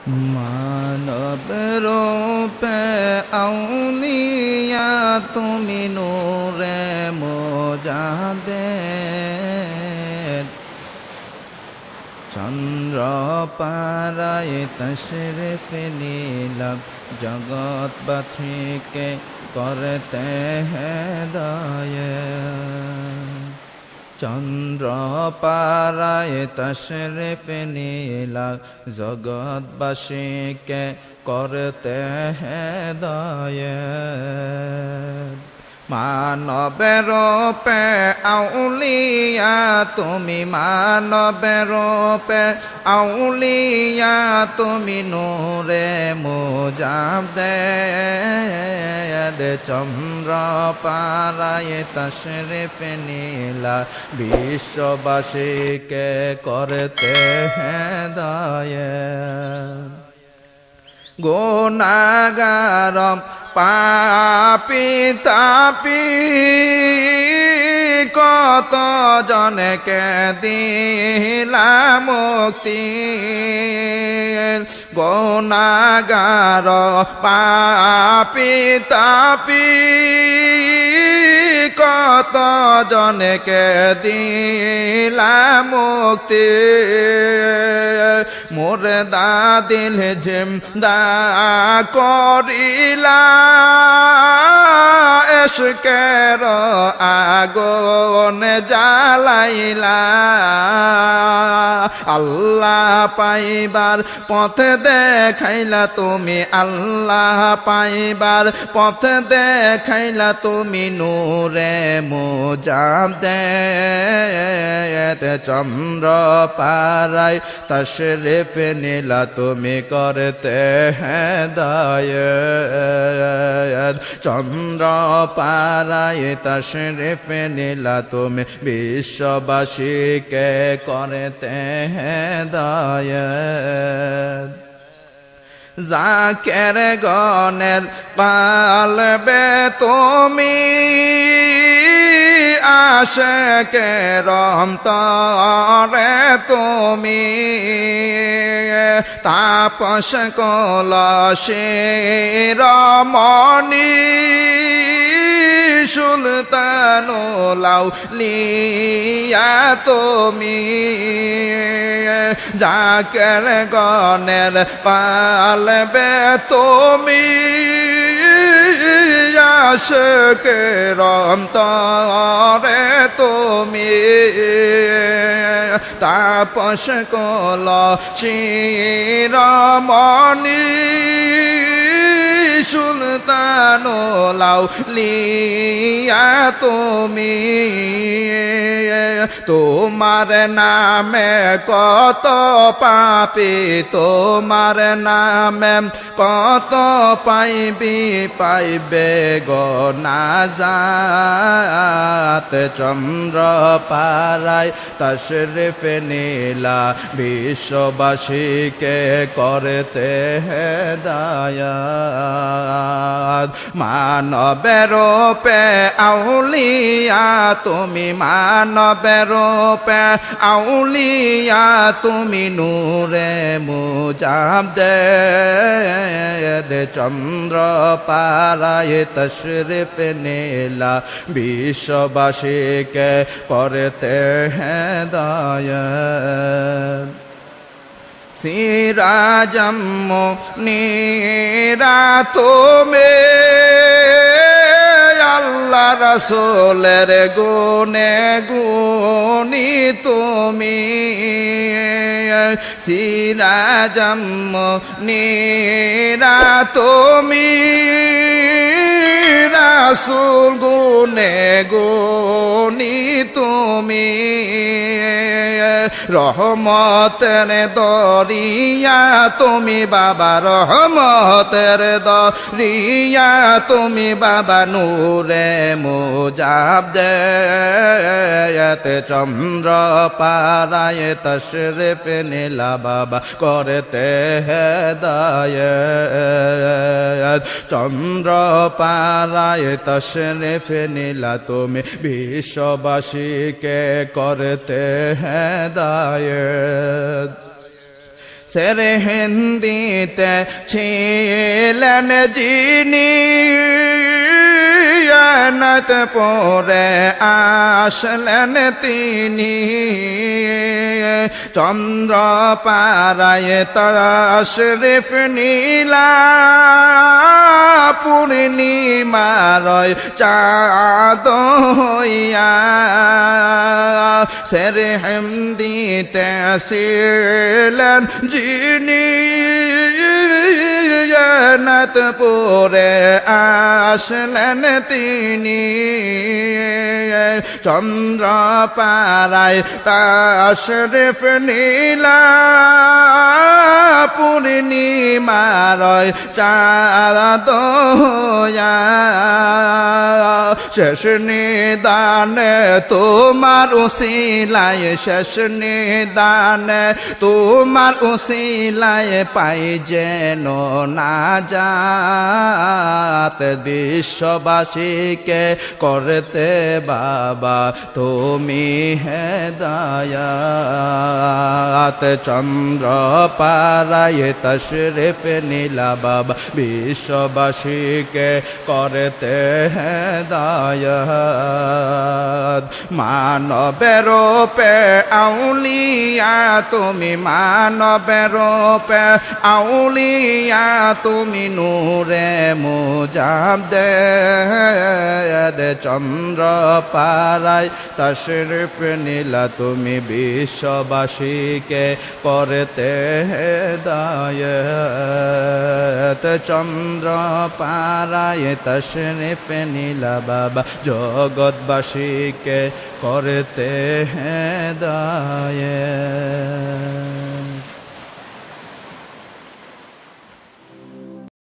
মানব রূপে আউলিয়া তুমি নূরে মুজাদ্দেদ চন্দ্র পারায় তশরিফ নীলাম জগৎবাসীকে করতে হেদায়েত চন্দ্র পারায় তশরিফ নীলা জগৎবাসীকে করতে হেদায়েত মানবের রূপে আউলিয়া তুমি মানবের রূপে আউলিয়া তুমি নূরে মুজাদ্দেদ চন্দ্র পারায় তশরিফ নীলা বিশ্ববাসীকে করতে হেদায়েত গুনাহগার পাপী তাপী কত জনকে দিলা মুক্তি গুনাহগার পাপী তাপী কত জনকে দিলা মুক্তি মুর্দা দিল জিন্দা করিলা ইশকের আগুন জ্বালাইলা আল্লাহ পাইবার পথ দেখাইলা তুমি আল্লাহ পাইবার পথ দেখাইলা তুমি নূরে মুজাদ্দেদ চন্দ্র পারায় তশরিফ নীলা তুমি করতে হেদায়েত চন্দ্র পারায় তশরিফ নীলা তুমি বিশ্ববাসীকে করতে হেদায়েত জাকের গণের কালবে তুমি আশিকের অন্তরে তুমি তাপস কলসের মণি সুলতানুল আউলিয়া তুমি জাকের গণের কালবে তুমি আশিকের অন্তরে তুমি তাপস কলসের মণি সুলতানুল আউলিয়া তুমি তোমার নামে কত পাপী তোমার নামে কত পাইবি পাইবে গো নাজাত চন্দ্র পারায় তশরিফ নীলা বিশ্ববাসীকে করতে হেদায়েত মানবের রূপে আউলিয়া তুমি মানবের রূপে আউলিয়া তুমি নূরে মুজাদ্দেদ চন্দ্র পারায় তশরিফ নীলা বিশ্ববাসীকে করতে হেদায়েত সিরাজম মুনীরা তুমি আল্লাহ রাসূলের গুণে গুণী তুমি সিরাজম মুনীরা তুমি রাসূল গুণে গুণী তুমি রহমতের দরিয়া তুমি বাবা রহমতের দরিয়া তুমি বাবা নূরে মুজাদ্দেদ চন্দ্র পারায় তশরিফ নীলা বাবা করতে হেদায়েত চন্দ্র পারায় তশরিফ নীলা তুমি বিশ্ববাসীকে করতে হেদায়েত সেরে হিন্দিতে ছিলেন যিনি নত পরে আসলেন তিনি চন্দ্র পারায় তশরিফ নীলা পূর্ণিমারয় চাঁদ হইয়া সেরে হিন্দিতে ছিলেন যিনি নত পরে আসলেন তিনি চন্দ্র পারায় তশরিফ নীলা পূর্ণিমারয় চাঁদ হইয়া শেষ নিদানে তোমার উসিলায় শেষ নিদানে তোমার উসিলায় পাই যেন নাজাত বিশ্ববাসীকে করতে বাবা তুমি হেদায়াত চন্দ্র পারায় তশরিফ নীলা বাবা বিশ্ববাসীকে করতে হেদায়াত মানবের রূপে আউলিয়া তুমি মানবের রূপে আউলিয়া তুমি নূরে মুজাদ্দেদ চন্দ্র পারায় তশরিফ নীলা তুমি বিশ্ববাসীকে করতে হেদায়াত চন্দ্র পারায় তশরিফ নীলা বাবা জগৎবাসীকে করতে হেদায়াত